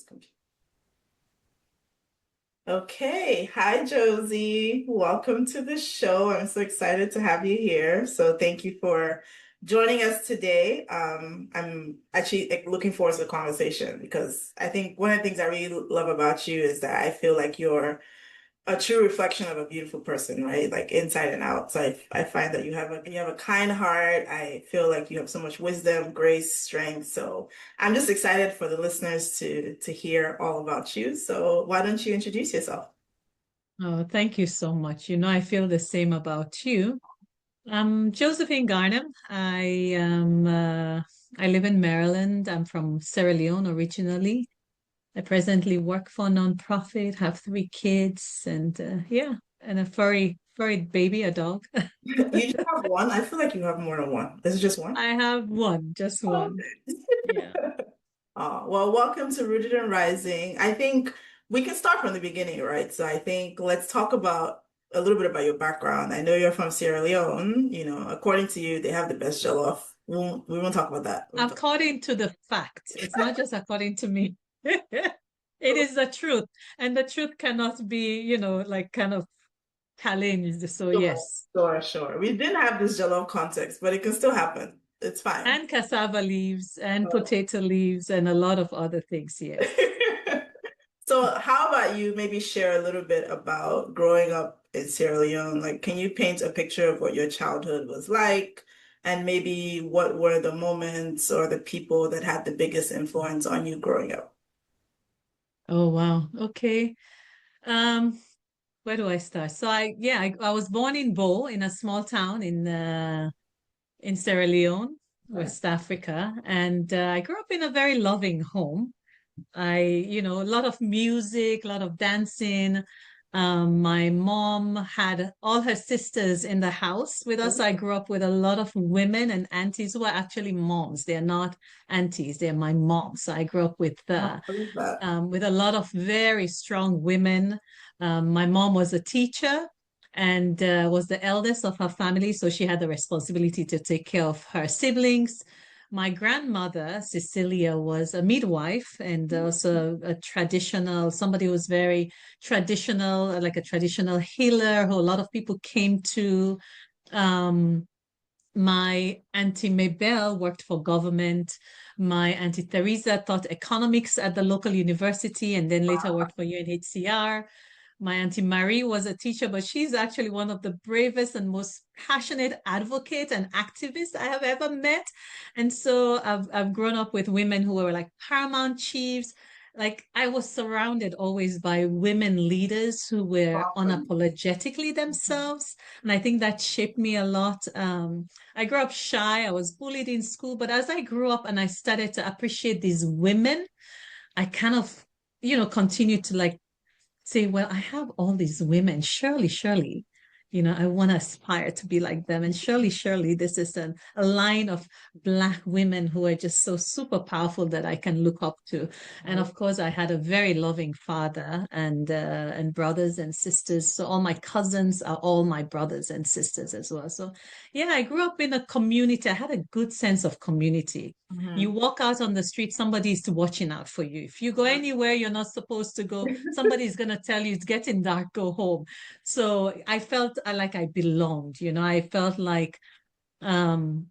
computer. Okay. Hi, Josie. Welcome to the show. I'm so excited to have you here. So thank you for joining us today. I'm actually looking forward to the conversation because I think one of the things I really love about you is that I feel like you're a true reflection of a beautiful person, right? Like inside and out. So I find that you have a kind heart. I feel like you have so much wisdom, grace, strength. So I'm just excited for the listeners to hear all about you. So why don't you introduce yourself? Oh, thank you so much. I feel the same about you. I'm Josephine Garnem. I live in Maryland. I'm from Sierra Leone originally. I presently work for a nonprofit, have three kids, and yeah, and a furry baby, a dog. You just have one? I feel like you have more than one. Is it just one? I have one, just Oh, one. Yeah. well, welcome to Rooted and Rising. I think we can start from the beginning, right? So I think let's talk about a little bit about your background. I know you're from Sierra Leone. According to you, they have the best jollof. We won't talk about that. We won't talk. According to the facts, it's not just according to me. It is the truth, and the truth cannot be, like kind of challenged. So Sure, yes. sure, sure. We didn't have this jollof context, but it can still happen. It's fine. And cassava leaves and Oh. potato leaves and a lot of other things. Yes. So how about you maybe share a little bit about growing up in Sierra Leone? Like, can you paint a picture of what your childhood was like? And maybe what were the moments or the people that had the biggest influence on you growing up? Oh, wow. Okay. Um, where do I start? So I was born in Bo in a small town in Sierra Leone, Right. West Africa, and I grew up in a very loving home. A lot of music, a lot of dancing. My mom had all her sisters in the house with us. I grew up with a lot of women and aunties who are actually moms. They're not aunties, they're my moms. So I grew up I believe that. with a lot of very strong women. My mom was a teacher and was the eldest of her family, so she had the responsibility to take care of her siblings. My grandmother, Cecilia, was a midwife and also a traditional, somebody who was very traditional, like a traditional healer, who a lot of people came to. Um, my Auntie Maybelle worked for government. My Auntie Teresa taught economics at the local university and then later worked for UNHCR. My Auntie Marie was a teacher, but she's actually one of the bravest and most passionate advocates and activists I have ever met. And so I've grown up with women who were like paramount chiefs. Like I was surrounded always by women leaders who were Awesome. unapologetically themselves. And I think that shaped me a lot. I grew up shy. I was bullied in school, but as I grew up and I started to appreciate these women, I kind of, continued to like say, well, I have all these women. Surely, I want to aspire to be like them. And surely, this is a line of Black women who are just so super powerful that I can look up to. And of course, I had a very loving father and brothers and sisters. So all my cousins are all my brothers and sisters as well. So yeah, I grew up in a community. I had a good sense of community. You Mhm. walk out on the street, somebody is watching out for you. If you go anywhere you're not supposed to go, somebody's going to tell you it's getting dark, go home. So I felt like I belonged, I felt like um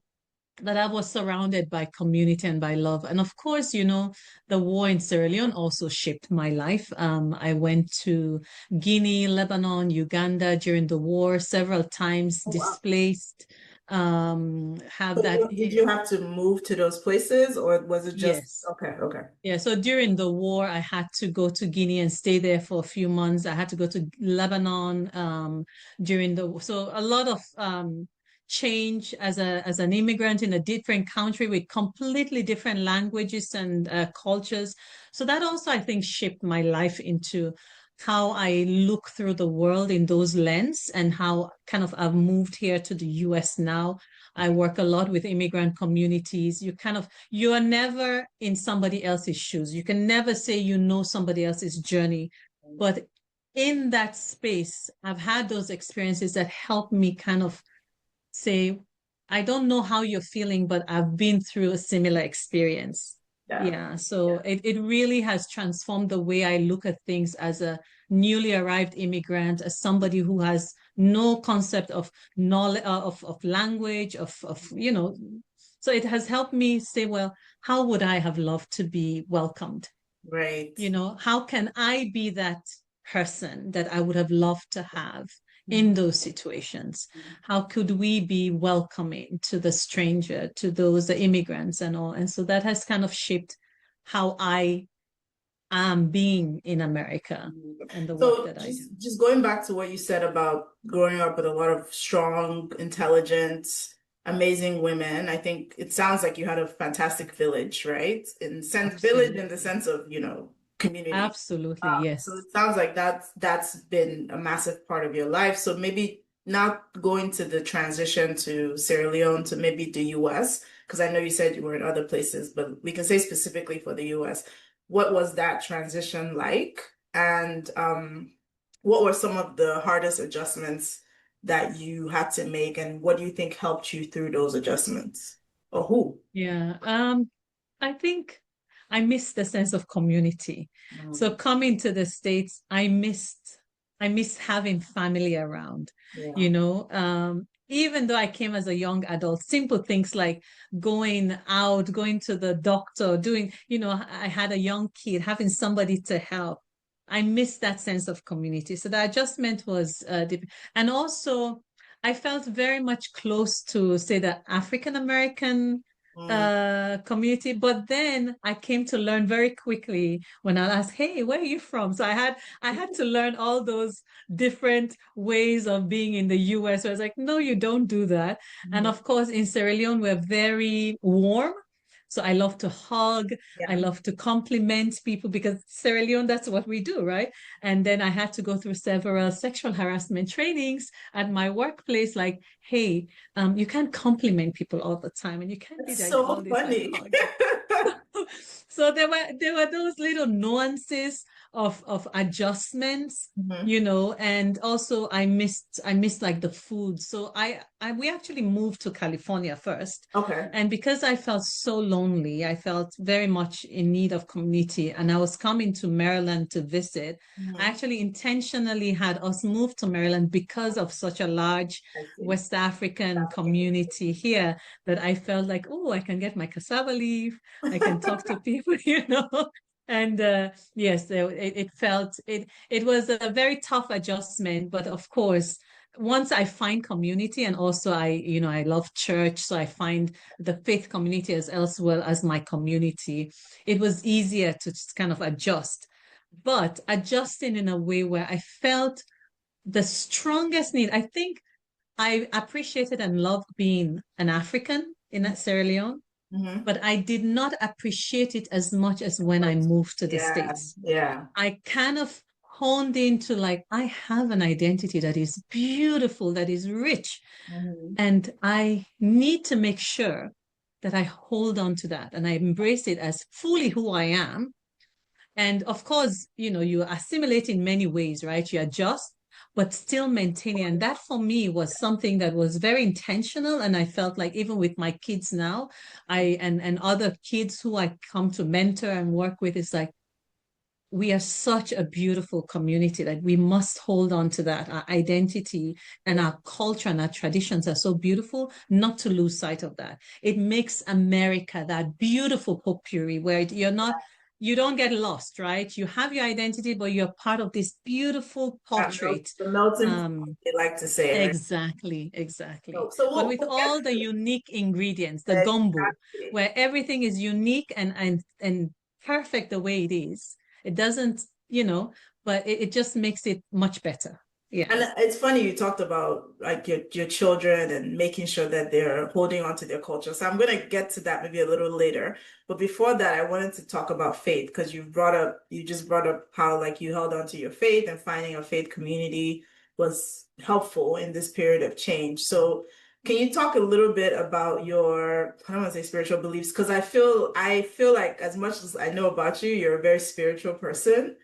that I was surrounded by community and by love. And of course, the war in Sierra Leone also shaped my life. I went to Guinea, Lebanon, Uganda during the war several times, Oh, wow. displaced. Have So that, did you have to move to those places or was it just yes. okay, okay. Yeah, so during the war, I had to go to Guinea and stay there for a few months. I had to go to Lebanon during so a lot of change as an immigrant in a different country with completely different languages and cultures. So that also, I think, shaped my life into how I look through the world in those lens and how kind of I've moved here to the US now. I work a lot with immigrant communities. You are never in somebody else's shoes. You can never say you know somebody else's journey. But in that space, I've had those experiences that help me kind of say, I don't know how you're feeling, but I've been through a similar experience. Yeah. Yeah, so it really has transformed the way I look at things as a newly arrived immigrant, as somebody who has no concept of knowledge of language, so it has helped me say, well, how would I have loved to be welcomed? Right. How can I be that person that I would have loved to have Mhm. in those situations? How could we be welcoming to the stranger, to those the immigrants and all? And so that has kind of shaped how I am being in America and the work So that I do. just going back to what you said about growing up with a lot of strong, intelligent, amazing women, I think it sounds like you had a fantastic village, right? In sense village in the Absolutely. sense of, community. Absolutely, So yes. it sounds like that's been a massive part of your life. So maybe not going to the transition to Sierra Leone to maybe the US, because I know you said you were in other places, but we can say specifically for the US, what was that transition like? And what were some of the hardest adjustments that you had to make, and what do you think helped you through those adjustments? Or who? Yeah. I think I missed the sense of community. So Mm, coming to the States, I missed having family around, yeah. even though I came as a young adult, simple things like going out, going to the doctor, I had a young kid, having somebody to help. I missed that sense of community. So the adjustment was deep. And also I felt very much close to, say, the African American Mm. community. But then I came to learn very quickly when I asked, "Hey, where are you from?" So I had to learn all those different ways of being in the US. So I was like, "No, you don't do that." And Mhm. of course, in Sierra Leone, we're very warm. So I love to hug. I Yeah. love to compliment people because Sierra Leone, that's what we do, right? And then I had to go through several sexual harassment trainings at my workplace, like, hey, you can't compliment people all the time, and you can't be It's like so all this like funny. hugging. So there were those little nuances of adjustments, Mhm. and also I missed like the food. So we actually moved to California first. Okay. And because I felt so lonely, I felt very much in need of community, and I was coming to Maryland to visit. I Mhm. actually intentionally had us move to Maryland because of such a large I see. West African African community. community here, that I felt like, oh, I can get my cassava leaf, I can talk to people, And yes, it was a very tough adjustment, but of course, once I find community, and also I love church, so I find the faith community as well as my community, it was easier to just kind of adjust. But adjusting in a way where I felt the strongest need, I think I appreciated and loved being an African in Sierra Leone, Mhm. but I did not appreciate it as much as when I moved to the Yeah, States. yeah. I kind of honed into like, I have an identity that is beautiful, that is rich, Mhm. and I need to make sure that I hold on to that and I embrace it as fully who I am. And of course, you assimilate in many ways, right? You adjust, but still maintaining. And that for me was something that was very intentional. And I felt like even with my kids now, and other kids who I come to mentor and work with, it's like we are such a beautiful community that we must hold on to that. Our identity and Yeah. our culture and our traditions are so beautiful, not to lose sight of that. It makes America that beautiful potpourri where you don't get lost, right? You have your identity, but you're part of this beautiful portrait. The melting pot, Um, they like to say, right? exactly, exactly. So But we'll, with we'll get all the unique ingredients, the to gumbo, exactly. where everything is unique and perfect the way it is. It doesn't, but it just makes it much better. And Yeah. it's funny you talked about like your children and making sure that they're holding on to their culture. So I'm gonna get to that maybe a little later. But before that, I wanted to talk about faith because you just brought up how like you held on to your faith and finding a faith community was helpful in this period of change. So can you talk a little bit about your, I don't want to say spiritual beliefs, because I feel like as much as I know about you, you're a very spiritual person.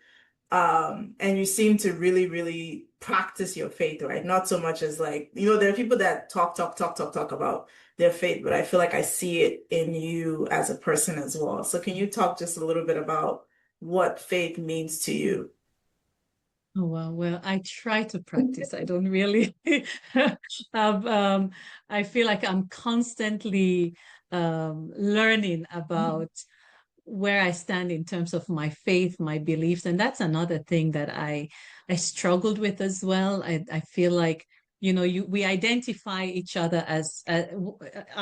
And you seem to really, really practice your faith, right? Not so much as like, you know, there are people that talk about their faith, but I feel like I see it in you as a person as well. So can you talk just a little bit about what faith means to you? Oh, well, I try to practice. I don't really have, I feel like I'm constantly learning about where I stand in terms of my faith, my beliefs. And that's another thing that I struggled with as well. I feel like, we identify each other as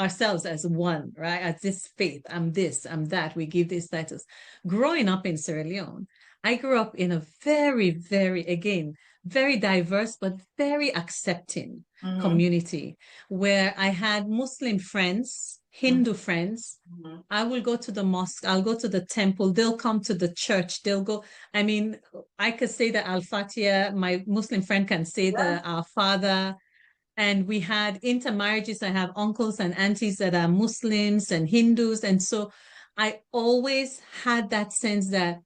ourselves as one, right? As this faith, I'm this, I'm that. We give this status. Growing up in Sierra Leone, I grew up in a very, very, again, very diverse, but very accepting Mm-hmm. community where I had Muslim friends, Hindu friends. Mm-hmm. I will go to the mosque, I'll go to the temple, they'll come to the church, they'll go. I mean, I could say the Al Fatiha, my Muslim friend can say Yeah. the Our Father. And we had intermarriages. I have uncles and aunties that are Muslims and Hindus. And so I always had that sense that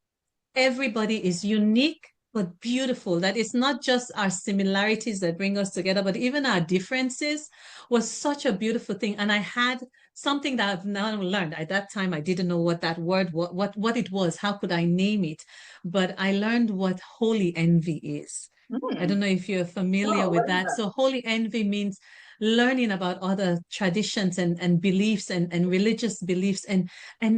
everybody is unique but beautiful, that it's not just our similarities that bring us together, but even our differences was such a beautiful thing. And I had something that I've now learned. At that time I didn't know what that word, what it was, how could I name it, but I learned what holy envy is. I don't Mm. know if you're familiar Oh, with what is that. that? So holy envy means learning about other traditions and beliefs and religious beliefs, and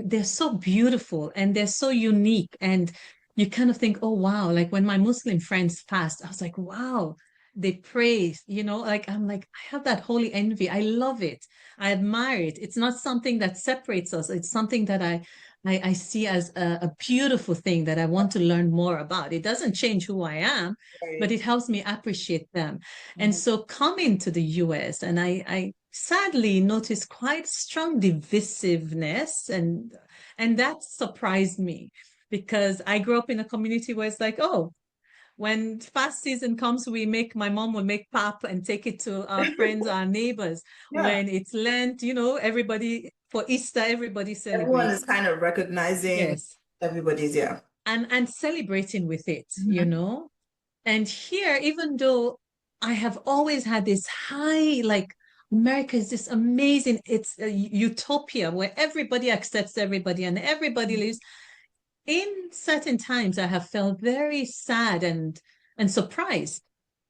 they're so beautiful and they're so unique, and you kind of think, oh wow, like when my Muslim friends fast, I was like, wow, they pray, like I'm like, I have that holy envy. I love it. I admire it. It's not something that separates us. It's something that I see as a beautiful thing that I want to learn more about. It doesn't change who I am, but Right. it helps me appreciate them. And Mhm. so coming to the US, and I sadly noticed quite strong divisiveness, and that surprised me because I grew up in a community where it's like, oh, when fast season comes, my mom will make pap and take it to our friends, our neighbors. Yeah. When it's Lent, everybody, for Easter, everybody Everyone celebrates. is kind of recognizing Yes. everybody's, yeah. And celebrating with it, Mhm. And here, even though I have always had this high, like, America is this amazing, it's a utopia where everybody accepts everybody and everybody lives. In certain times, I have felt very sad and surprised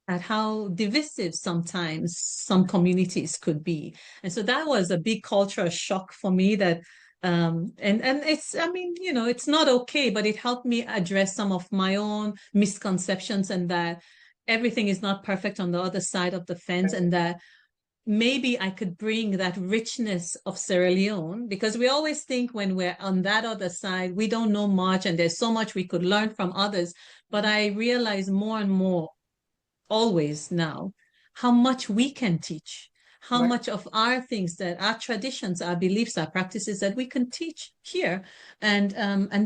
at how divisive sometimes some communities could be. And so that was a big cultural shock for me that and it's, I mean, it's not okay, but it helped me address some of my own misconceptions, and that everything is not perfect on the other side of the fence, and that maybe I could bring that richness of Sierra Leone, because we always think when we're on that other side, we don't know much and there's so much we could learn from others. But I realize more and more always now how much we can teach, how Right. much of our things, that our traditions, our beliefs, our practices that we can teach here. And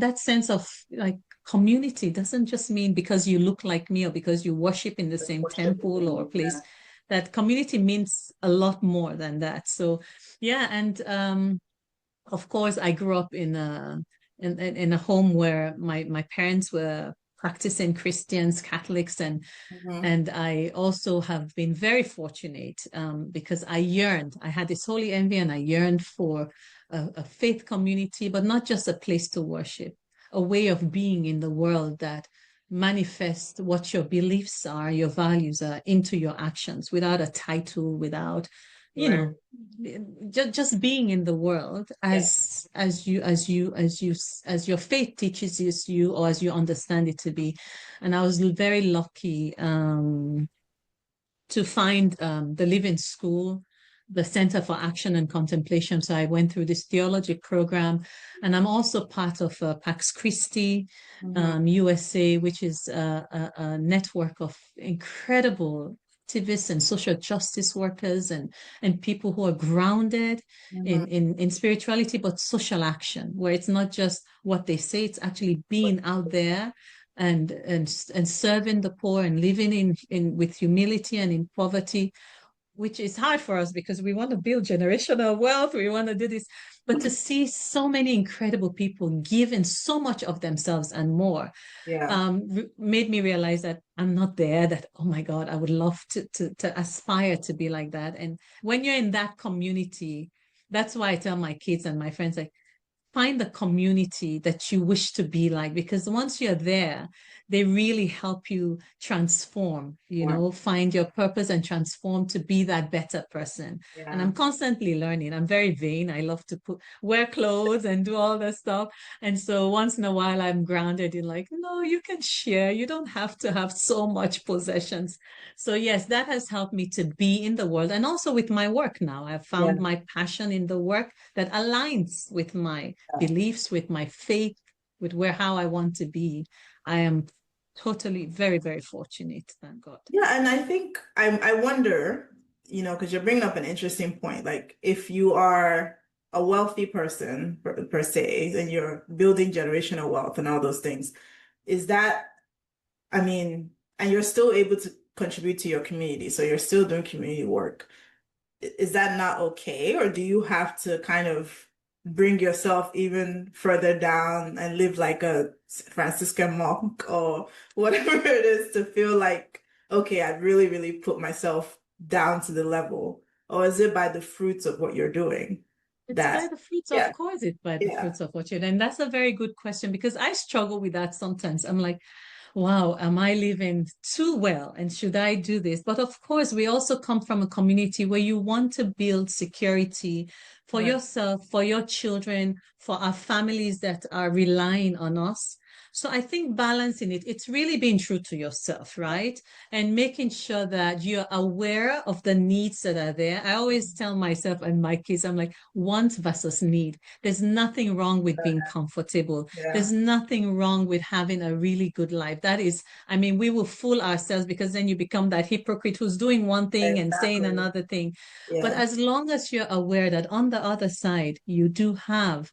that sense of like community doesn't just mean because you look like me or because you worship in the same Worship with temple or me, place. yeah. That community means a lot more than that. So yeah, and of course I grew up in a home where my parents were practicing Christians, Catholics, Mhm. and I also have been very fortunate because I had this holy envy and I yearned for a faith community, but not just a place to worship, a way of being in the world that manifests what your beliefs are, your values are into your actions without a title, without, you Right. know, just being in the world Yeah. as your faith teaches you or as you understand it to be. And I was very lucky to find the Living School, the Center for Action and Contemplation. So I went through this theology program, and I'm also part of Pax Christi Mhm. USA, which is a network of incredible activists and social justice workers and people who are grounded Mhm. in spirituality, but social action, where it's not just what they say, it's actually being out there and serving the poor and living in with humility and in poverty which is hard for us because we want to build generational wealth, we want to do this, but to see so many incredible people giving so much of themselves and more, Yeah. made me realize that I'm not there, that, oh my God, I would love to aspire to be like that. And when you're in that community, that's why I tell my kids and my friends, like, find the community that you wish to be like, because once you're there, they really help you transform, find your purpose and transform to be that better person. And Yeah. I'm constantly learning. I'm very vain. I love to wear clothes and do all that stuff. And so once in a while I'm grounded in, like, no, you can share. You don't have to have so much possessions. So yes, that has helped me to be in the world, and also with my work now. I've Yeah. found my passion in the work that aligns with my beliefs, with my faith, with how I want to be. I am totally very, very fortunate, thank God. Yeah, and I think I wonder, because you're bringing up an interesting point. Like if you are a wealthy person per se, and you're building generational wealth and all those things, is that, I mean, and you're still able to contribute to your community, so you're still doing community work. Is that not okay? Or do you have to kind of bring yourself even further down and live like a Franciscan monk or whatever it is to feel like, okay, I really, really put myself down to the level? Or is it by the fruits of what you're doing? It's by That, the fruits, of yeah, course, it's by the yeah, fruits of what you're. And that's a very good question because I struggle with that sometimes. I'm like, wow, am I living too well? And should I do this? But of course, we also come from a community where you want to build security for right, yourself, for your children, for our families that are relying on us. So I think balancing it, it's really being true to yourself, right? And making sure that you're aware of the needs that are there. I always tell myself and my kids, I'm like, want versus need. There's nothing wrong with being comfortable. yeah, There's nothing wrong with having a really good life. That is, I mean, we will fool ourselves because then you become that hypocrite who's doing one thing and saying exactly. another thing. But Yeah. as long as you're aware that on the other side, you do have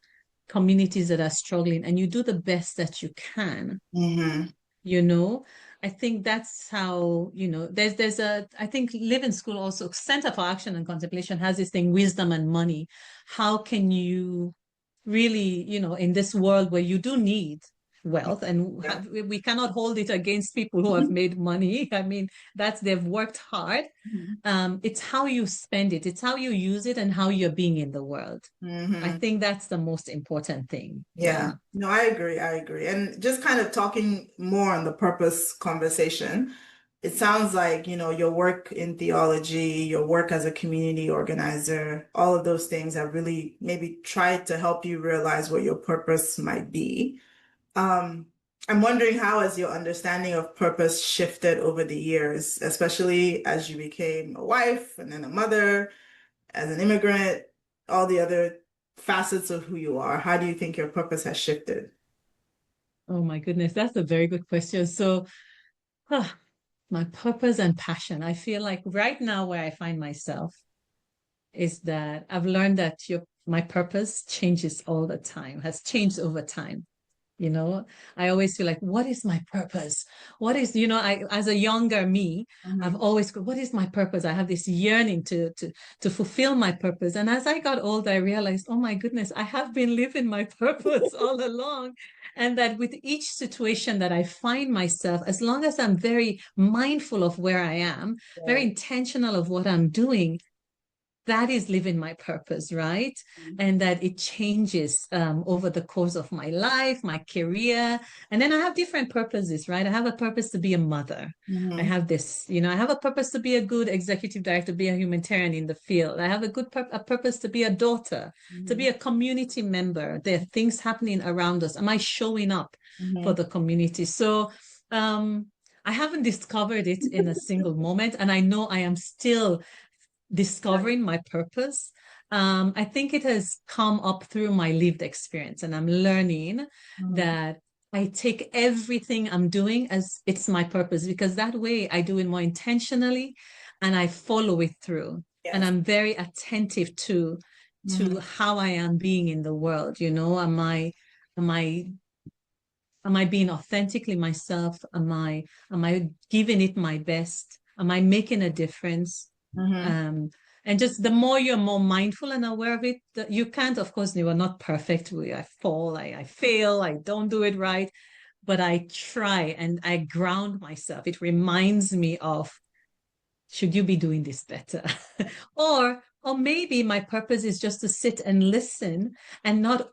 communities that are struggling and you do the best that you can, Hmm. you know I think that's how, there's a, I think Living School also, Center for Action and Contemplation, has this thing, wisdom and money. How can you really, in this world where you do need wealth, and Yeah. we cannot hold it against people who have made money. I mean, they've worked hard. It's how you spend it, it's how you use it, and how you're being in the world. I Hmm. think that's the most important thing. Yeah, Yeah. no, I agree. I agree. And just kind of talking more on the purpose conversation, it sounds like, your work in theology, your work as a community organizer, all of those things have really maybe tried to help you realize what your purpose might be. Um, I'm wondering how has your understanding of purpose shifted over the years, especially as you became a wife and then a mother, as an immigrant, all the other facets of who you are. How do you think your purpose has shifted? Oh my goodness, that's a very good question. So, ah, my purpose and passion. I feel like right now where I find myself is that I've learned that my purpose changes all the time, has changed over time. you know I always feel like, what is my purpose? What is, I, as a younger me, I've Hmm. always go, what is my purpose? I have this yearning to fulfill my purpose. And as I got older, I realized, oh my goodness, I have been living my purpose all along. And that with each situation that I find myself, as long as I'm very mindful of where I am, very Right. intentional of what I'm doing, that is living my purpose, right? And that it changes over the course of my life, my career. And then I have different purposes, right? I have a purpose to be a mother. I Hmm. have this, I have a purpose to be a good executive director, be a humanitarian in the field. I have a purpose to be a daughter, to be Hmm. a community member. There are things happening around us. Am I showing up for Hmm. the community? So, um, I haven't discovered it in a single moment, and I know I am still discovering my purpose. I think it has come up through my lived experience, and I'm learning Hmm. that I take everything I'm doing as it's my purpose, because that way I do it more intentionally and I follow it through. And Yes. I'm very attentive to Hmm. how I am being in the world. Am I am I being authentically myself? Am I giving it my best? Am I making a difference? Mm-hmm. And just the more you're more mindful and aware of it, you can't, of course, you are not perfect. I fall, I fail, I don't do it right, but I try and I ground myself. It reminds me of, should you be doing this better? Or maybe my purpose is just to sit and listen and not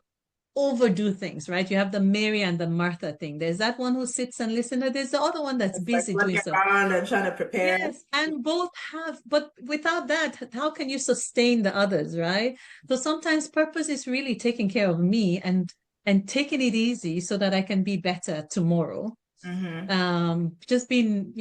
overdo things, right? You have the Mary and the Martha thing. There's that one who sits and listens, and there's the other one that's It's like busy doing looking stuff. around and trying to prepare. Yes, and both have, but without that, how can you sustain the others, right? So sometimes purpose is really taking care of me and taking it easy so that I can be better tomorrow. Mm-hmm. Just being,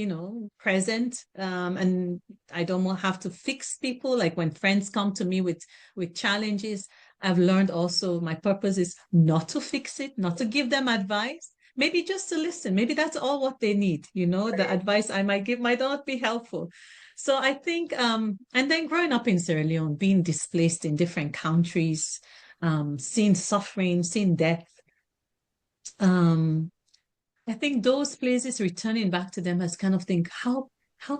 present, and I don't have to fix people. Like when friends come to me with challenges, I've learned also my purpose is not to fix it, not to give them advice, maybe just to listen. Maybe that's all what they need. The Right. advice I might give might not be helpful. So I think, and then growing up in Sierra Leone, being displaced in different countries, seeing suffering, seeing death, um, I think those places, returning back to them, has kind of think, how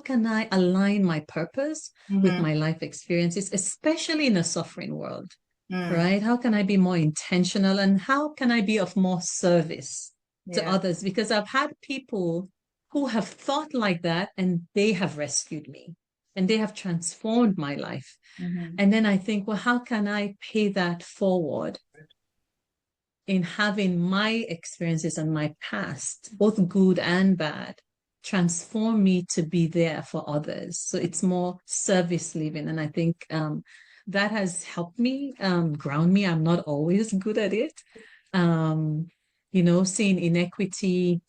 can I align my purpose with Mm-hmm. my life experiences, especially in a suffering world, Mm. right? How can I be more intentional, and how can I be of more service to Yeah. others? Because I've had people who have thought like that and they have rescued me and they have transformed my life. Mm-hmm. And then I think, well, how can I pay that forward in having my experiences and my past, both good and bad, transform me to be there for others? So it's more service living. And I think that has helped me ground me. I'm not always good at it. Um, Seeing inequity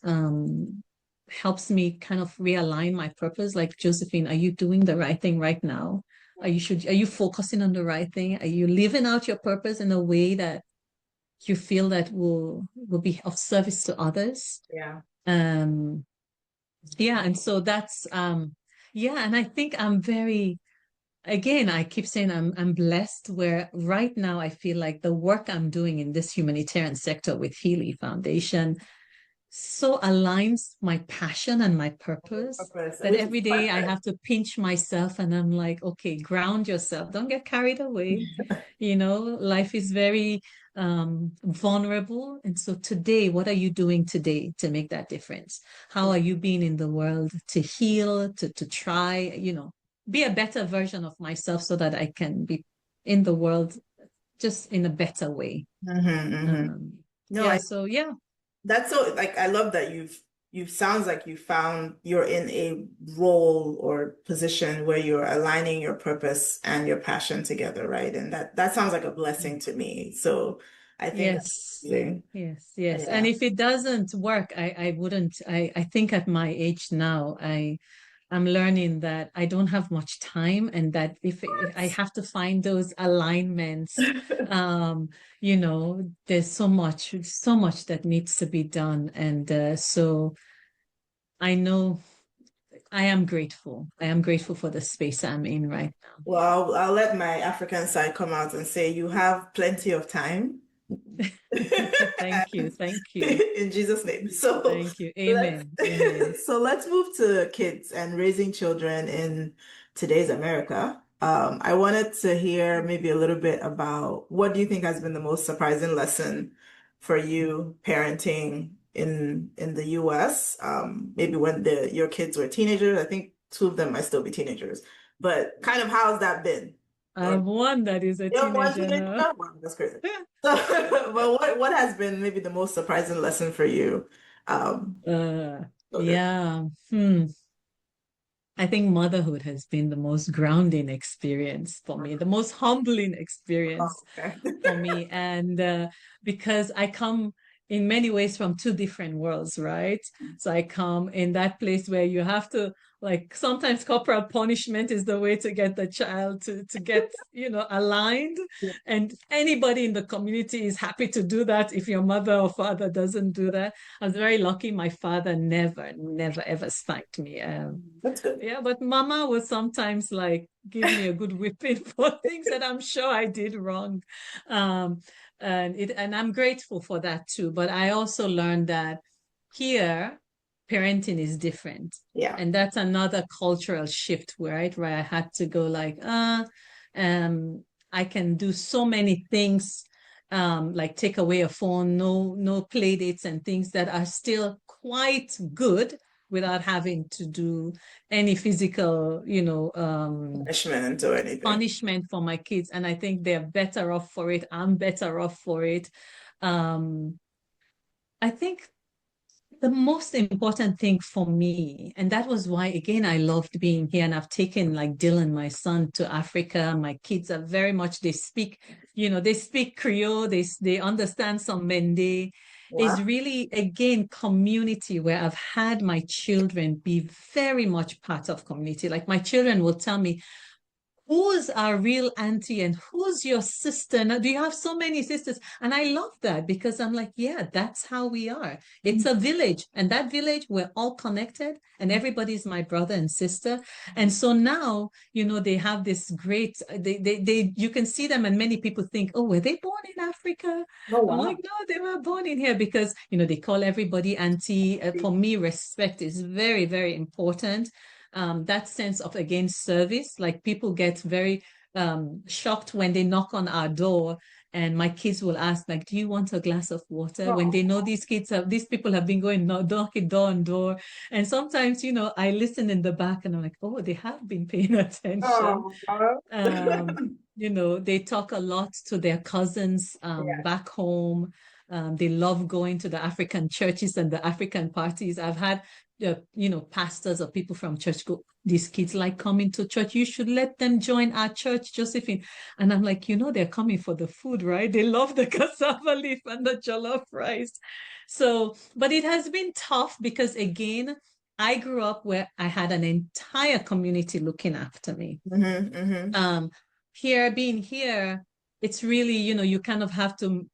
helps me kind of realign my purpose. Like, Josephine, are you doing the right thing right now? Are you focusing on the right thing? Are you living out your purpose in a way that you feel that will be of service to others? Yeah. um yeah, and so that's yeah, and I think I'm very, again, I keep saying I'm blessed, where right now I feel like the work I'm doing in this humanitarian sector with Healy Foundation so aligns my passion and my purpose Purpose, that which is every day I perfect. have to pinch myself and I'm like, okay, ground yourself. Don't get carried away. Life is very vulnerable. And so today, what are you doing today to make that difference? How are you being in the world to heal, to try, be a better version of myself so that I can be in the world just in a better way. Mm-hmm, mm-hmm. Um, No, yeah, so yeah. that's so like I love that you sounds like you found you're in a role or position where you're aligning your purpose and your passion together, right? And that sounds like a blessing to me. So I think that's Yes, amazing. yes, yes. And Yeah. if it doesn't work, I wouldn't. I think at my age now, I'm learning that I don't have much time, and that if I have to find those alignments, um, there's so much that needs to be done. And so I know I am grateful. I am grateful for the space I'm in right Well, I'll let my African side come out and say you have plenty of time. now. Thank you, thank you, In Jesus' name. So thank you. let's Amen, amen. so let's move to kids and raising children in today's America. I wanted to hear maybe a little bit about what do you think has been the most surprising lesson for you parenting in the US? Maybe when your kids were teenagers. I think two of them might still be teenagers, but kind of how's that been? I Or have one that is a you have one teenager teenager? now. Wow, that's crazy. So, but what has been maybe the most surprising lesson for you? Um, Children. Yeah. I think motherhood has been the most grounding experience for me, the most humbling experience Oh, okay. for me. And because I come in many ways from two different worlds, right? So I come in that place where you have to, like, sometimes corporal punishment is the way to get the child to get, aligned. And anybody in the community is happy to do that if your mother or father doesn't do that. I was very lucky. My father never, ever spanked me. That's good. Yeah, but mama would sometimes like give me a good whipping for things that I'm sure I did wrong. Um, and I'm grateful for that too. But I also learned that here parenting is different. Yeah. And that's another cultural shift, right? Where I had to go like, um, I can do so many things, like take away a phone, no play dates and things that are still quite good without having to do any physical, Punishment or anything. punishment for my kids. And I think they're better off for it. I'm better off for it. Um, I think the most important thing for me, and that was why, again, I loved being here. And I've taken like Dylan, my son, to Africa. My kids are very much, they speak Creole, they understand some Mende. Is Wow. really, again, community where I've had my children be very much part of community. Like my children will tell me, who's our real auntie and who's your sister? Now, do you have so many sisters? And I love that because I'm like, yeah, that's how we are. It's a village, and that village, we're all connected, and everybody's my brother and sister. And so now, they have this great, you can see them, and many people think, oh, were they born in Africa? Oh, I'm like, wow. no, they were born in here because, they call everybody auntie. For me, respect is very, very important. That sense of, again, service. Like people get very shocked when they knock on our door, and my kids will ask, like, do you want a glass of water? When Oh, they know these people have been going knocking door on door. And sometimes, I listen in the back and I'm like, oh, they have been paying attention. oh, Um, they talk a lot to their cousins yeah. back home. They love going to the African churches and the African parties. I've had, pastors or people from church go, these kids like coming to church. You should let them join our church, Josephine. And I'm like, they're coming for the food, right? They love the cassava leaf and the jollof rice. So, but it has been tough because, again, I grew up where I had an entire community looking after me. Mm-hmm, mm-hmm. um being here, it's really, you kind of have to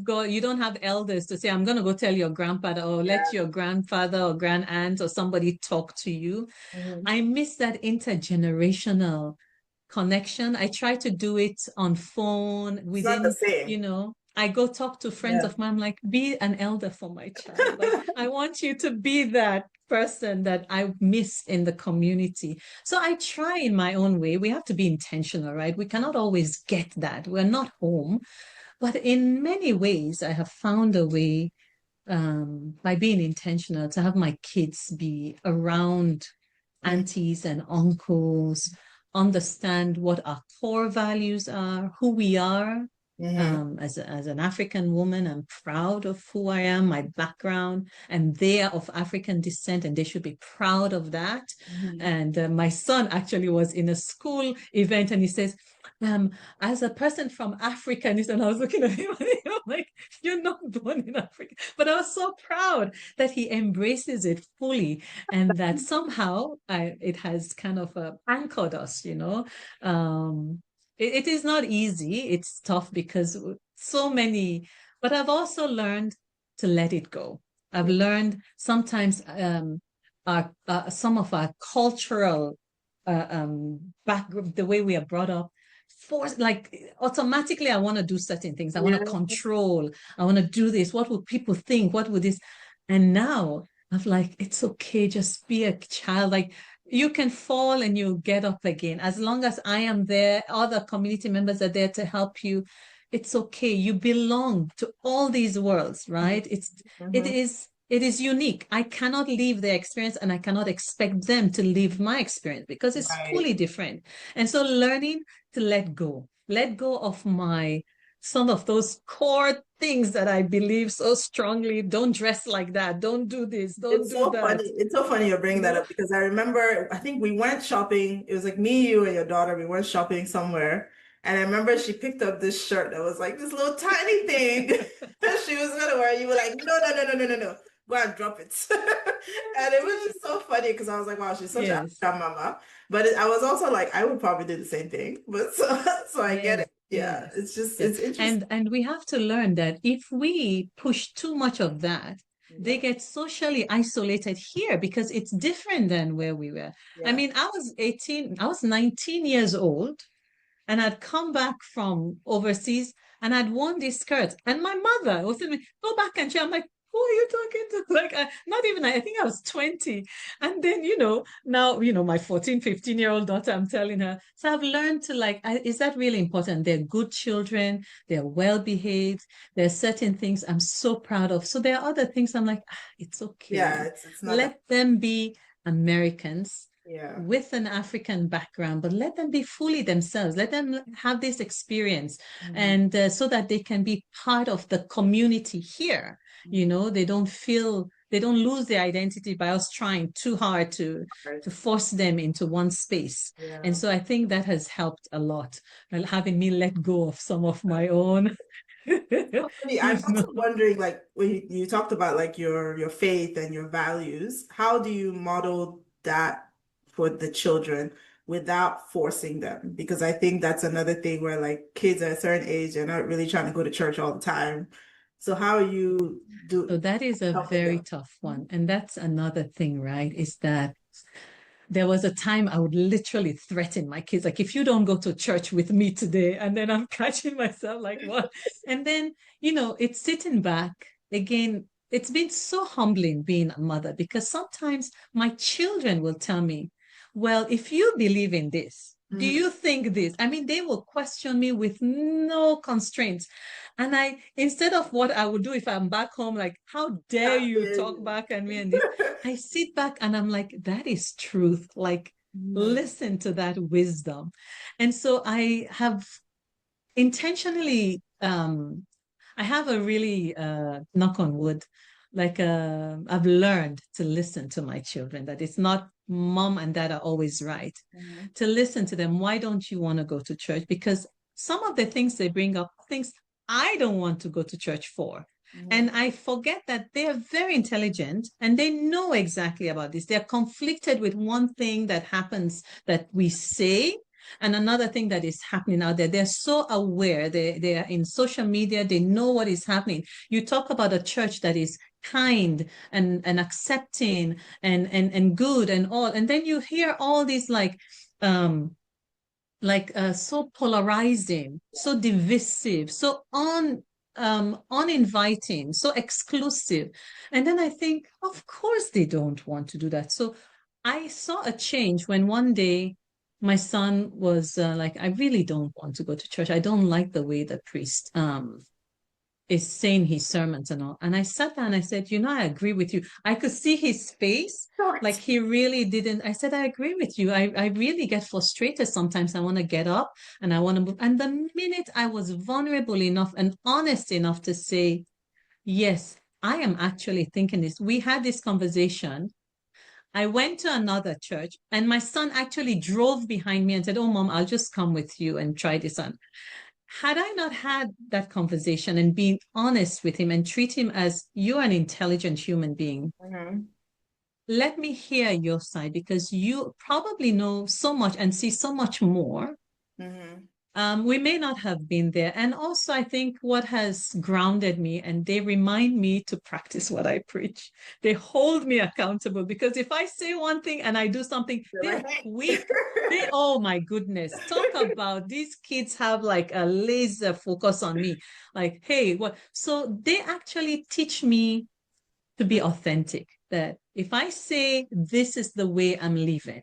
go. You don't have elders to say, I'm going to go tell your grandfather, or let Yeah. your grandfather or grand aunt or somebody talk to you. Mm-hmm. I miss that intergenerational connection. I try to do it on phone It's not the within, same. I go talk to friends Yeah. of mine. I'm like, be an elder for my child. Like, I want you to be that person that I miss in the community. So I try in my own way. We have to be intentional, right? We cannot always get that. We're not home. But in many ways, I have found a way, by being intentional, to have my kids be around Mm-hmm. aunties and uncles, understand what our core values are, who we are. Mm-hmm. As an African woman, I'm proud of who I am, my background, and they are of African descent, and they should be proud of that. Mm-hmm. And my son actually was in a school event, and he says, um, as a person from Africa, and I was looking at him, and I'm like, you're not born in Africa. But I was so proud that he embraces it fully, and that somehow it has kind of anchored us. It is not easy. It's tough because so many, but I've also learned to let it go. I've learned sometimes, some of our cultural background, the way we are brought up, force, like, automatically I want to do certain things. I want to Yeah. control. I want to do this. What would people think? What would this? And now I'm like, it's okay. Just be a child. Like, you can fall and you get up again. As long as I am there, other community members are there to help you. It's okay. You belong to all these worlds, right? It Mm-hmm. is it is unique. I cannot leave their experience, and I cannot expect them to leave my experience because it's Right. fully different. And so learning to let go of some of those core things that I believe so strongly. Don't dress like that. Don't do this. Don't It's do so that. funny. It's so funny you're bringing You that know? up because I remember, I think we went shopping. It was like me, you, and your daughter. We went shopping somewhere. And I remember she picked up this shirt that was like this little tiny thing that she was gonna wear. You were like, no, no, no, no, no, no, no. Go and drop it. And it was just so funny because I was like, wow, she's such an Yes. African mama. But I was also like, I would probably do the same thing. But so I get Yes. it. Yeah. Yes. It's just, Yes. it's interesting. And we have to learn that if we push too much of that, they Yeah. get socially isolated here because it's different than where we were. I Yeah. mean, I was 19 years old, and I'd come back from overseas, and I'd worn this skirt. And my mother was telling me, go back and change. I'm like, who are you talking to? Like, not even, I think I was 20. And then, now, my 14, 15-year-old daughter, I'm telling her. So I've learned to like, is that really important? They're good children. They're well behaved. There are certain things I'm so proud of. So there are other things I'm like, it's Yeah, okay. it's not that. Let them be Americans Yeah. with an African background, but let them be fully themselves. Let them have this experience, Mhm. and so that they can be part of the community here. They don't feel they don't lose their identity by us trying too hard Right. to force them into one space. And Yeah. so I think that has helped a lot, like having me let go of some of my own, you I'm know. also wondering, like, when you talked about like your faith and your values, how do you model that for the children without forcing them? Because I think that's another thing where like kids at a certain age, they're not really trying to go to church all the time. So how are you So do that is a helping very them? tough one. And that's another thing, right? Is that there was a time I would literally threaten my kids, like, if you don't go to church with me today, and then I'm catching myself like, what? And then, it's sitting back again. It's been so humbling being a mother because sometimes my children will tell me, well, if you believe in this, do Mhm. you think this? I mean, they will question me with no constraints. And instead of what I would do if I'm back home, like, how dare How you dare talk you? back at me and this, I sit back and I'm like, that is truth. Like, Mhm. listen to that wisdom. And so I have intentionally, I have a really, knock on wood, like, I've learned to listen to my children, that it's not mom and dad are always right. Mhm. To listen to them, why don't you want to go to church? Because some of the things they bring up, things I don't want to go to church for. And Mhm. I forget that they are very intelligent and they know exactly about this. They're conflicted with one thing that happens that we say and another thing that is happening out there. They're so aware. They are in social media. They know what is happening. You talk about a church that is kind and accepting and good and all. And then you hear all these um so polarizing, so divisive, so uninviting, so exclusive. And then I think, of course they don't want to do that. So I saw a change when one day my son was like, I really don't want to go to church. I don't like the way the priest is saying his sermons and all. And I sat down and I said, I agree with you. I could see his face, like he really didn't. I said, I agree with you. I really get frustrated sometimes. I want to get up and I want to move. And the minute I was vulnerable enough and honest enough to say, yes, I am actually thinking this. We had this conversation. I went to another church and my son actually drove behind me and said, oh, mom, I'll just come with you and try this on. Had I not had that conversation and been honest with him and treat him as you're an intelligent human being, Mhm. let me hear your side because you probably know so much and see so much more. Mhm. We may not have been there. And also, I think what has grounded me, and they remind me to practice what I preach. They hold me accountable because if I say one thing and I do something, They're they're like, hey. quick. Oh my goodness, talk about these kids have like a laser focus on me. Like, hey, what? So they actually teach me to be authentic. That if I say this is the way I'm living,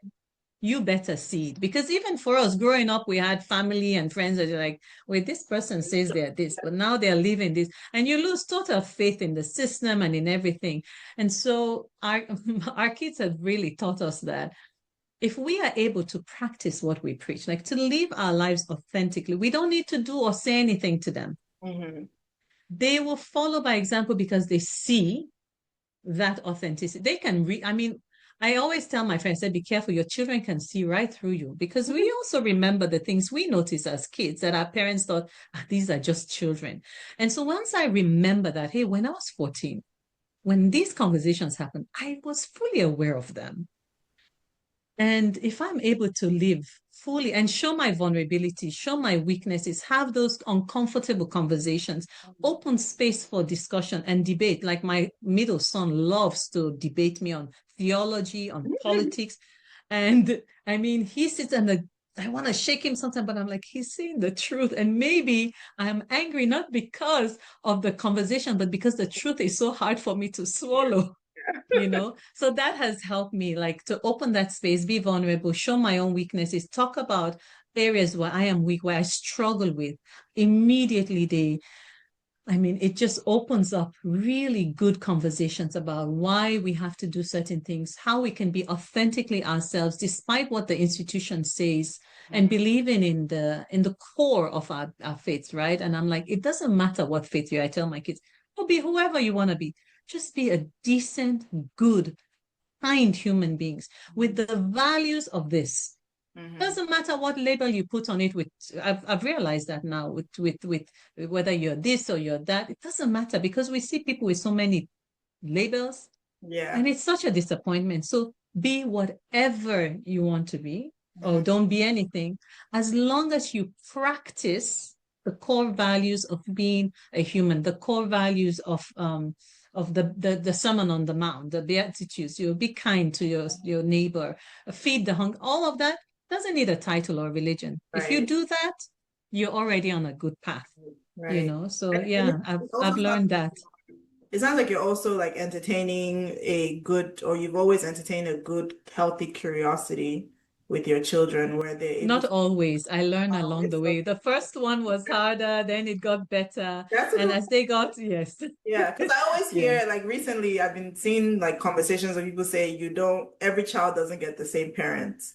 you better see it. Because even for us growing up, we had family and friends that are like, wait, this person says they're this, but now they're living this. And you lose total faith in the system and in everything. And so our kids have really taught us that if we are able to practice what we preach, like to live our lives authentically, we don't need to do or say anything to them. Mhm. They will follow by example because they see that authenticity. They can I mean, I always tell my friends, say, be careful, your children can see right through you because we also remember the things we noticed as kids that our parents thought, these are just children. And so once I remember that, hey, when I was 14, when these conversations happened, I was fully aware of them. And if I'm able to live fully and show my vulnerability, show my weaknesses, have those uncomfortable conversations, open space for discussion and debate. Like my middle son loves to debate me on theology, on politics. And I mean, he sits I want to shake him sometimes, but I'm like, he's saying the truth. And maybe I'm angry not because of the conversation, but because the truth is so hard for me to swallow, So that has helped me, like, to open that space, be vulnerable, show my own weaknesses, talk about areas where I am weak, where I struggle with. Immediately, it just opens up really good conversations about why we have to do certain things, how we can be authentically ourselves despite what the institution says, and Mhm. believing in the core of our faith, right? And I'm like, it doesn't matter what faith you are. I tell my kids, oh, be whoever you want to be. Just be a decent, good, kind human beings with the values of this. Mhm. Doesn't matter what label you put on it. I've realized that now with whether you're this or you're that, it doesn't matter because we see people with so many labels, Yeah. and it's such a disappointment. So be whatever you want to be, or Mhm. don't be anything, as long as you practice the core values of being a human, the core values of the Sermon on the Mount, the Beatitudes. You be kind to your neighbor, feed the hungry. All of that doesn't need a title or religion. If you Right. do that, you're already on a good path. Right. So And yeah, it I've also sounds learned that. it sounds like you're also like entertaining a good, or you've always entertained a good, healthy curiosity with your children where they're able Not to always. I learned along always. the way. The first one was harder, then it got better. That's a And good. as they got, yes. Yeah, because I always Yes. hear like recently I've been seeing like conversations where people say every child doesn't get the same parents.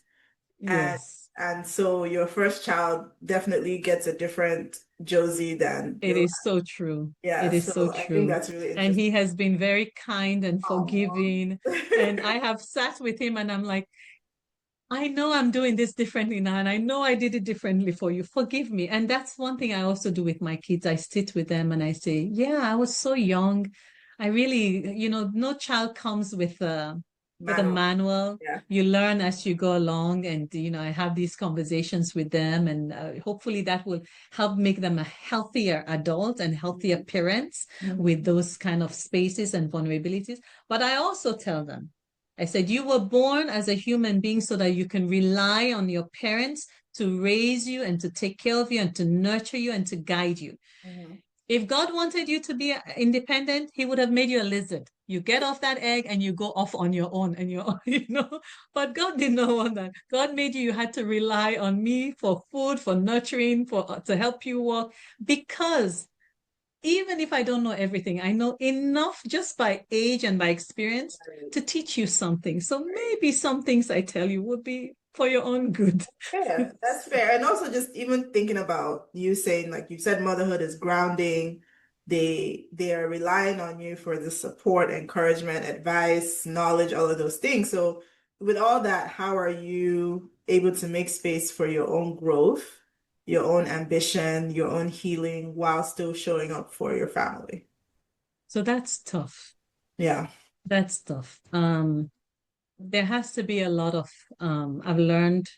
And Yes. so your first child definitely gets a different Josie than It your is so true. yeah, It is so so I think true. that's really And interesting. he has been very kind and Aw. forgiving. And I have sat with him and I'm like, I know I'm doing this differently now, and I know I did it differently for you. Forgive me. And that's one thing I also do with my kids. I sit with them and I say, yeah, I was so young. I really, no child comes with a Manual. manual. Yeah. You learn as you go along, and I have these conversations with them, and hopefully that will help make them a healthier adult and healthier Mhm. parents with Mhm. those kind of spaces and vulnerabilities. But I also tell them, I said, you were born as a human being so that you can rely on your parents to raise you and to take care of you and to nurture you and to guide you. Mhm. If God wanted you to be independent, he would have made you a lizard. You get off that egg and you go off on your own and but God did not want that. God made you, you had to rely on me for food, for nurturing, for to help you walk, because even if I don't know everything, I know enough just by age and by experience Right. to teach you something. So Right. maybe some things I tell you would be for your own good. Yeah, that's fair. And also just even thinking about you saying, like you said, motherhood is grounding. They are relying on you for the support, encouragement, advice, knowledge, all of those things. So with all that, how are you able to make space for your own growth, your own ambition, your own healing while still showing up for your family? So that's tough. Yeah. That's tough. There has to be a lot of I've learned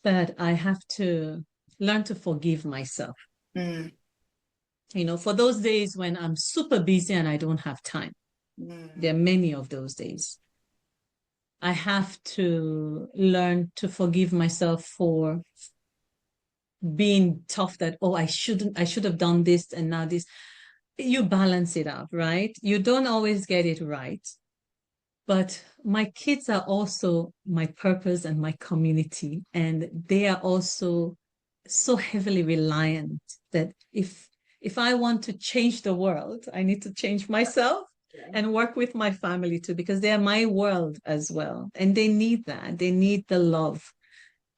that I have to learn to forgive myself. Mm, For those days when I'm super busy and I don't have time. There mm, are many of those days. I have to learn to forgive myself for being tough that, oh, I should have done this and now this. You balance it out, right? You don't always get it right. But my kids are also my purpose and my community. And they are also so heavily reliant that if I want to change the world, I need to change myself yeah. and work with my family too, because they are my world as well. And they need that. They need the love.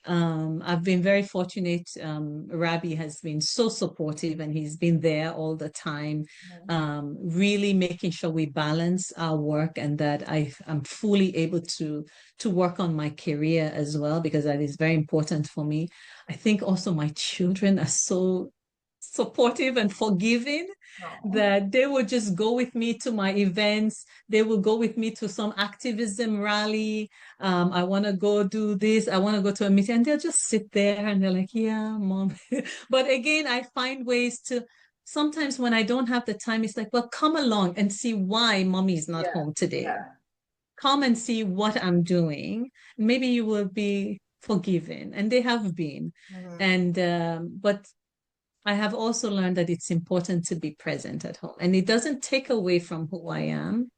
I've been very fortunate. Rabbi has been so supportive and he's been there all the time, really making sure we balance our work and that I'm fully able to work on my career as well, because that is very important for me. I think also my children are so supportive and forgiving Oh, that they would just go with me to my events. They will go with me to some activism rally. I want to go do this. I want to go to a meeting. And they'll just sit there and they're like, yeah, mom. But again, I find ways to sometimes when I don't have the time, it's like, well, come along and see why mommy is not yeah. home today. Yeah. Come and see what I'm doing. Maybe you will be forgiven, and they have been. Mhm. And but I have also learned that it's important to be present at home, and it doesn't take away from who I am.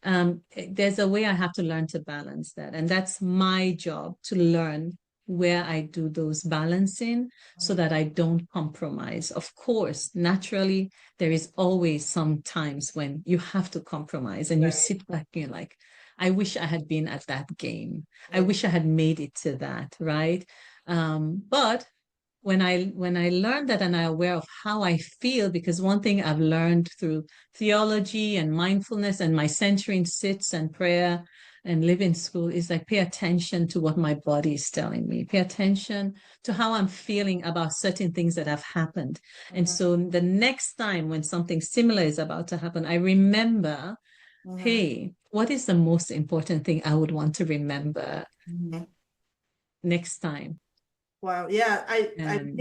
There's a way I have to learn to balance that. And that's my job to learn where I do those balancing so Mhm. that I don't compromise. Of course, naturally, there is always some times when you have to compromise and you Right. sit back and you're like, I wish I had been at that game. I Yeah. wish I had made it to that, right? But when I learned that and I'm aware of how I feel, because one thing I've learned through theology and mindfulness and my centering sits and prayer and living school is like pay attention to what my body is telling me, pay attention to how I'm feeling about certain things that have happened. And Mhm. so the next time when something similar is about to happen, I remember, Mhm. hey, what is the most important thing I would want to remember Mhm. next time? Wow. Yeah, And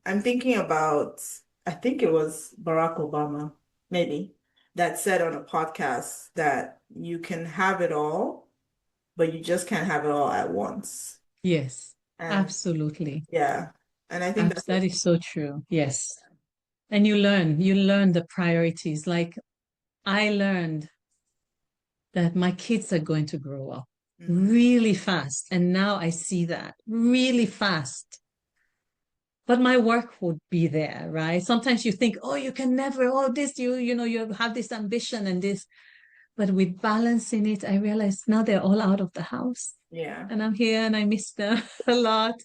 I'm thinking about, I think it was Barack Obama, maybe, that said on a podcast that you can have it all, but you just can't have it all at once. yes, And absolutely. yeah, and I think that's That is so true. Yes. And you learn the priorities. Like I learned that my kids are going to grow up Mhm. really fast. And now I see that really fast. But my work would be there, right? Sometimes you think, oh, you can never, oh, this, you have this ambition and this. But with balancing it, I realized now they're all out of the house. Yeah. And I'm here and I miss them a lot.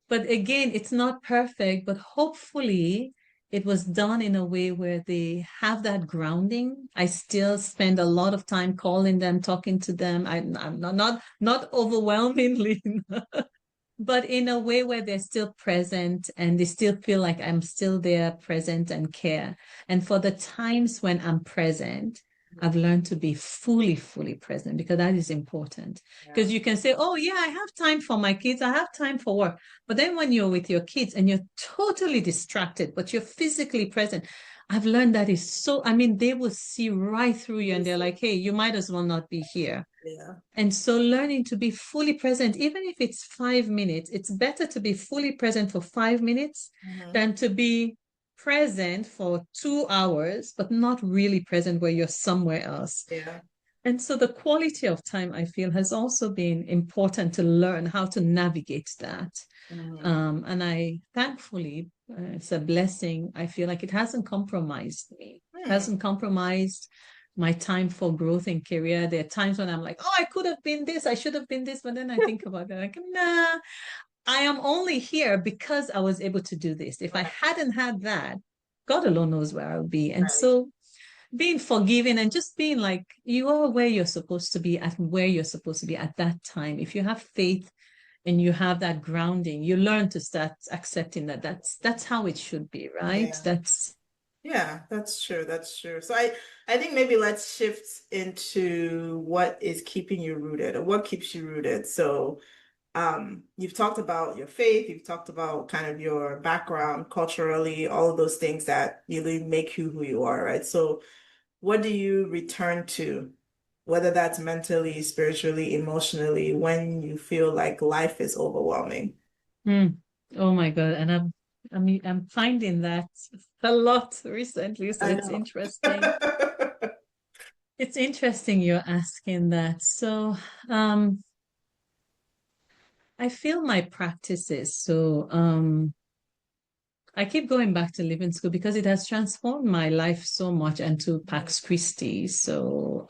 But again, it's not perfect, but hopefully it was done in a way where they have that grounding. I still spend a lot of time calling them, talking to them. I'm not overwhelmingly, but in a way where they're still present and they still feel like I'm still there, present and care. And for the times when I'm present, I've learned to be fully, fully present because that is important. Yeah. Because you can say, oh, yeah, I have time for my kids, I have time for work. But then when you're with your kids and you're totally distracted, but you're physically present, I've learned that is so, I mean, they will see right through you and they're like, hey, you might as well not be here. Yeah. And so learning to be fully present, even if it's 5 minutes, it's better to be fully present for 5 minutes Mhm. than to be present for 2 hours, but not really present where you're somewhere else. Yeah. And so the quality of time, I feel, has also been important to learn how to navigate that. Mhm. And I thankfully, it's a blessing. I feel like it hasn't compromised me. It Hmm. hasn't compromised my time for growth in career. There are times when I'm like, oh, I could have been this, I should have been this, but then I think about it, like, nah, I am only here because I was able to do this. If I Right. hadn't had that, God alone knows where I would be. And Right. so being forgiving and just being like, you are where you're supposed to be at where you're supposed to be at that time. If you have faith and you have that grounding, you learn to start accepting that that's how it should be, right? Yeah. That's Yeah, that's true. That's true. So I think maybe let's shift into what is keeping you rooted or what keeps you rooted. So you've talked about your faith, you've talked about kind of your background culturally, all of those things that really make you who you are, right? So what do you return to, whether that's mentally, spiritually, emotionally, when you feel like life is overwhelming? mm, oh my God. And I'm finding that a lot recently. So I it's know. interesting. It's interesting you're asking that. So um I feel my practices. So I keep going back to living school because it has transformed my life so much and to Mhm. Pax Christi. So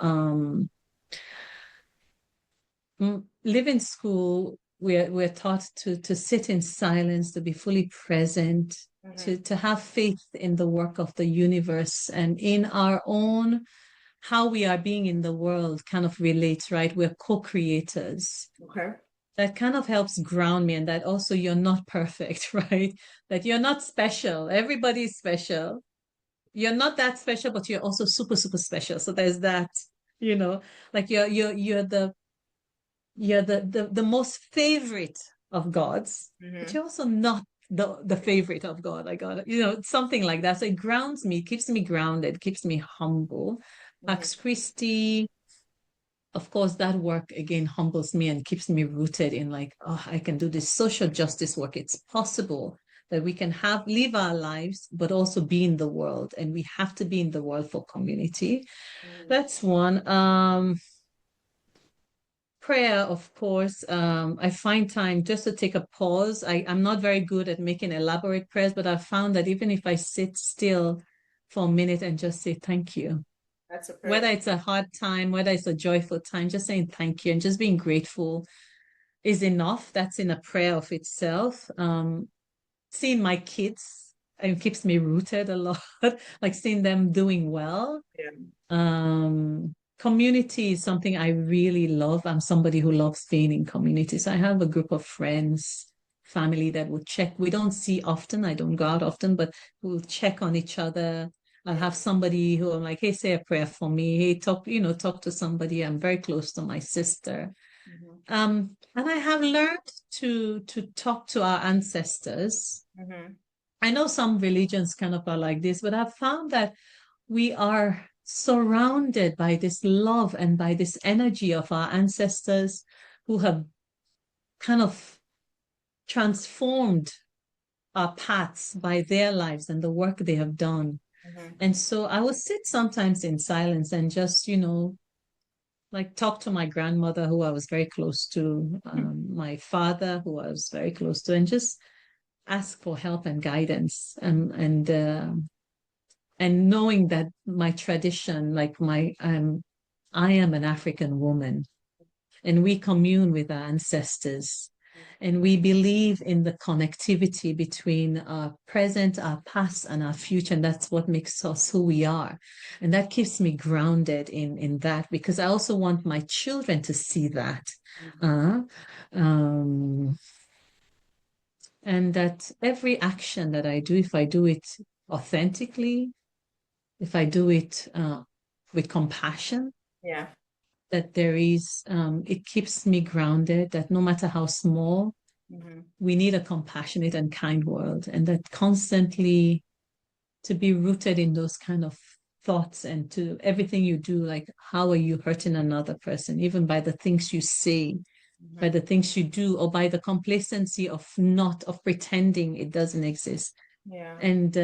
living school, we're taught to sit in silence, to be fully present, Mhm. to have faith in the work of the universe and in our own how we are being in the world kind of relates, right? We're co-creators. Okay. That kind of helps ground me, and that also you're not perfect, right? That you're not special. Everybody's special. You're not that special, but you're also super, super special. So there's that, you know, like you're the most favorite of gods, but Hmm. you're also not the favorite of God. Like God, something like that. So it grounds me, keeps me grounded, keeps me humble. Hmm. Pax Christi, of course, that work again humbles me and keeps me rooted in like, oh, I can do this social justice work. It's possible that we can have live our lives, but also be in the world. And we have to be in the world for community. Mm. That's one. Prayer, of course. I find time just to take a pause. I'm not very good at making elaborate prayers, but I've found that even if I sit still for a minute and just say thank you, That's a whether prayer. it's a hard time, whether it's a joyful time, just saying thank you and just being grateful is enough. That's in a prayer of itself. Seeing my kids, it keeps me rooted a lot, like seeing them doing well. Yeah. Community is something I really love. I'm somebody who loves being in community. So I have a group of friends, family that will check. We don't see often. I don't go out often, but we'll check on each other. I'll Yeah. have somebody who I'm like, hey, say a prayer for me. Hey, talk to somebody. I'm very close to my sister. Hmm. And I have learned to talk to our ancestors. Hmm. I know some religions kind of are like this, but I've found that we are surrounded by this love and by this energy of our ancestors who have kind of transformed our paths by their lives and the work they have done. Hmm. And so I will sit sometimes in silence and just, like talk to my grandmother, who I was very close to, my father, who I was very close to, and just ask for help and guidance. And knowing that my tradition, like I am an African woman, and we commune with our ancestors, and we believe in the connectivity between our present, our past, and our future, and that's what makes us who we are. And that keeps me grounded in that, because I also want my children to see that. Uh, um, and that every action that I do, if I do it authentically, if I do it with compassion, Yeah. that it keeps me grounded, that no matter how small, Hmm. we need a compassionate and kind world. And that constantly to be rooted in those kind of thoughts and to everything you do, like how are you hurting another person, even by the things you say, by Hmm. the things you do, or by the complacency of pretending it doesn't exist. Yeah. And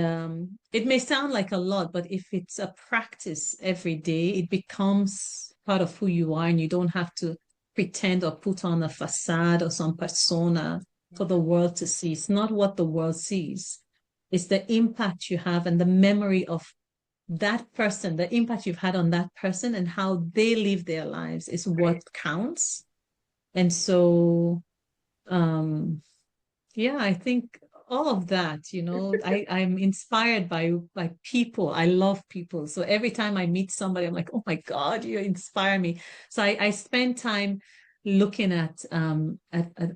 it may sound like a lot, but if it's a practice every day, it becomes part of who you are, and you don't have to pretend or put on a facade or some persona for the Hmm. world to see. It's not what the world sees, it's the impact you have and the memory of that person, the impact you've had on that person, and how they live their lives is what Right. counts. And so, um, yeah, I think all of that, I'm inspired by people. I love people. So every time I meet somebody, I'm like, oh my God, you inspire me. So I spend time looking at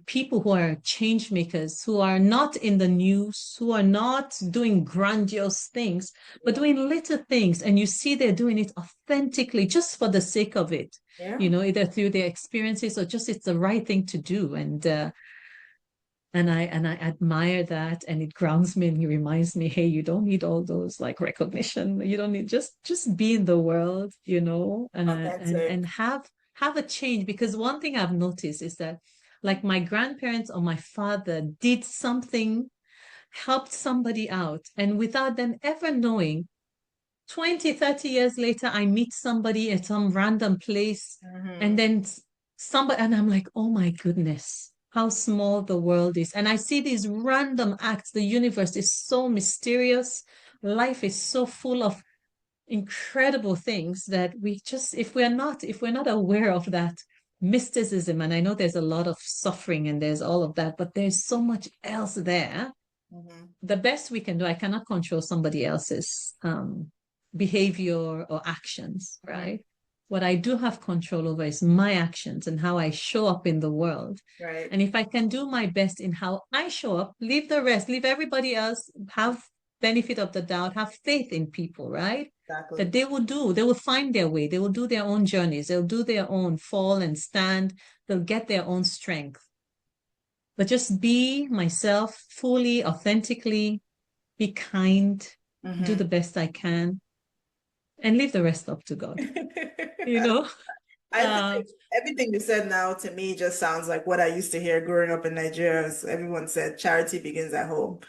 people who are change makers, who are not in the news, who are not doing grandiose things, but Yeah. doing little things. And you see they're doing it authentically just for the sake of it, Yeah. either through their experiences or just it's the right thing to do. And I admire that, and it grounds me and it reminds me, hey, you don't need all those like recognition. You don't need just be in the world, and Authentic. have a change. Because one thing I've noticed is that like my grandparents or my father did something, helped somebody out, and without them ever knowing, 20, 30 years later, I meet somebody at some random place, and Hmm. then somebody, and I'm like, oh my goodness, how small the world is. And I see these random acts. The universe is so mysterious. Life is so full of incredible things that if we're not aware of that mysticism, and I know there's a lot of suffering and there's all of that, but there's so much else there. Hmm. The best we can do, I cannot control somebody else's behavior or actions, Hmm. right? What I do have control over is my actions and how I show up in the world. Right. And if I can do my best in how I show up, leave the rest, leave everybody else, have benefit of the doubt, have faith in people, right? That Exactly. they will find their way, they will do their own journeys, they'll do their own fall and stand, they'll get their own strength. But just be myself fully, authentically, be kind, do the Hmm. best I can, and leave the rest up to God, you know? I feel like everything you said now to me just sounds like what I used to hear growing up in Nigeria. Everyone said charity begins at home.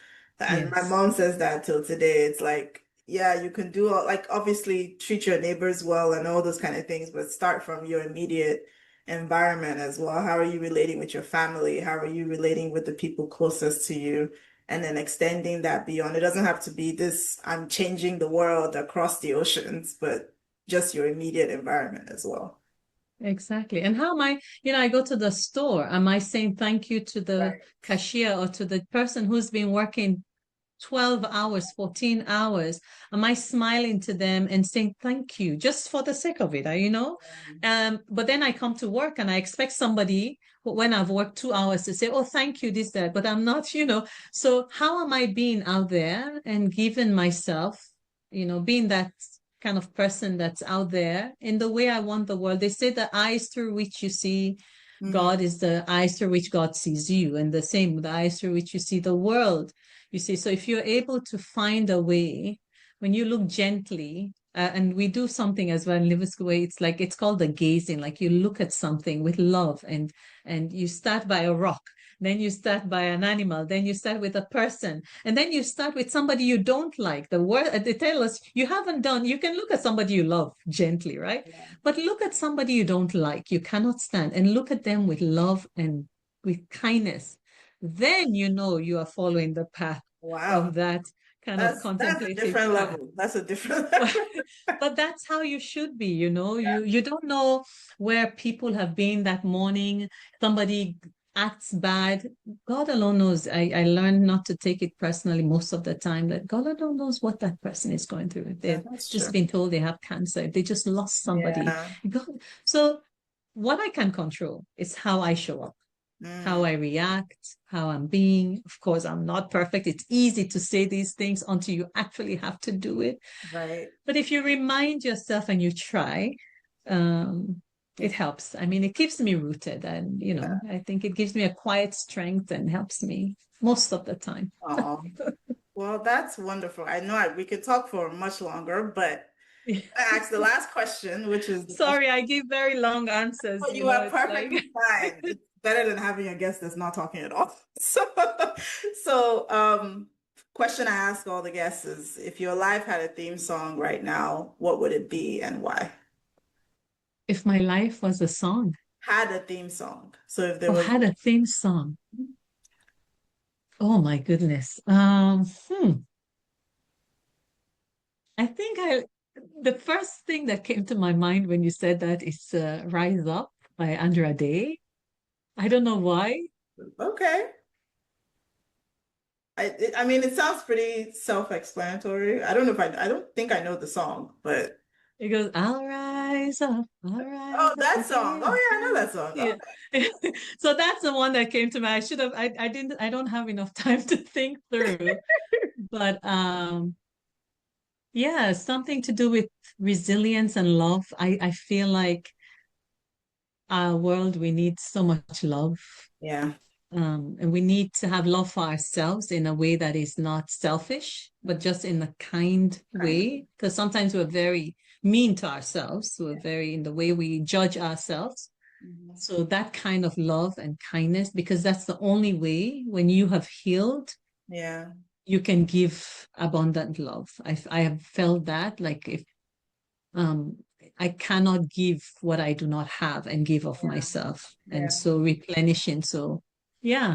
And my Yes, mom says that till today. It's like, yeah, you can do all, like obviously treat your neighbors well and all those kind of things, but start from your immediate environment as well. How are you relating with your family? How are you relating with the people closest to you? And then extending that beyond. It doesn't have to be this, I'm changing the world across the oceans, but just your immediate environment as well. exactly. And how am I, I go to the store. Am I saying thank you to the Right. cashier or to the person who's been working 12 hours, 14 hours? Am I smiling to them and saying thank you just for the sake of it? But then I come to work and I expect somebody when I've worked 2 hours to say, oh, thank you, this, that, but I'm not. So how am I being out there and giving myself, being that kind of person that's out there in the way I want the world? They say the eyes through which you see Mm, God is the eyes through which God sees you, and the same with the eyes through which you see the world. You see, so if you're able to find a way, when you look gently, and we do something as well in Live School, it's called the gazing. Like you look at something with love, and you start by a rock, then you start by an animal, then you start with a person, and then you start with somebody you don't like. The word they tell us you haven't done. You can look at somebody you love gently, right? yeah. But look at somebody you don't like, you cannot stand, and look at them with love and with kindness. Then you know you are following the path Wow. of that kind of That's a contemplative different path. level. That's a different But, level. but that's how you should be, you know. You don't know where people have been that morning. Somebody acts bad. God alone knows. I learned not to take it personally most of the time, that God alone knows what that person is going through. If Yeah, they've that's just true. been told they have cancer, if they just lost somebody. Yeah. God, so what I can control is how I show up, how Mm, I react, how I'm being. Of course, I'm not perfect. It's easy to say these things until you actually have to do it. right. But if you remind yourself and you try, it Yeah. helps. I mean, it keeps me rooted. And, I think it gives me a quiet strength and helps me most of the time. Oh, well, that's wonderful. I know we could talk for much longer, but I asked the last question, which is the question. Sorry, I give very long answers. Oh, you are It's like, perfectly fine. It's better than having a guest that's not talking at all. So, question I ask all the guests is, if your life had a theme song right now, what would it be and why? if my life was a song Had a theme song. So if there or was, had a theme song, oh my goodness. I think the first thing that came to my mind when you said that is Rise Up by Andra Day. I don't know why. okay. I mean, it sounds pretty self-explanatory. I don't think I know the song, but It goes, I'll oh, rise up that song. Oh again. yeah, I know that song. Yeah. So that's the one that came to mind. I don't have enough time to think through. But yeah, something to do with resilience and love. I feel like our world, we need so much love. Yeah. And we need to have love for ourselves in a way that is not selfish, but just in a kind Kind of. way. Because sometimes we're very mean to ourselves. We're Yeah. very in the way we judge ourselves. Mhm. So that kind of love and kindness, because that's the only way when you have healed, Yeah. you can give abundant love. I have felt that, like, if um I cannot give what I do not have and give of Yeah. myself. And Yeah. so replenishing. So yeah.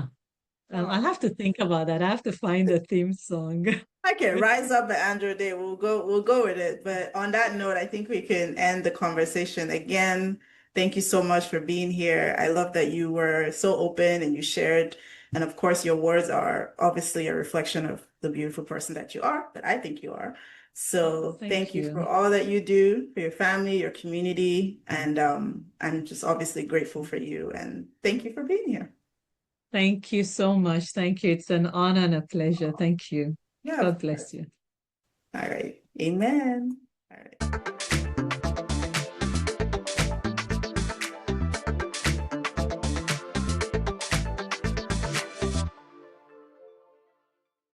I'll Oh. have to think about that. I have to find a theme song. Okay, Rise Up by Andrew Day. We'll go with it. But on that note, I think we can end the conversation. Again, thank you so much for being here. I love that you were so open and you shared. And of course, your words are obviously a reflection of the beautiful person that you are, that I think you are. Oh, So thank thank you for you. all that you do for your family, your community, and I'm just obviously grateful for you. And thank you for being here. Thank you so much. Thank you. It's an honor and a pleasure. Thank you. Yeah, God of course. bless you. All right. Amen. All right.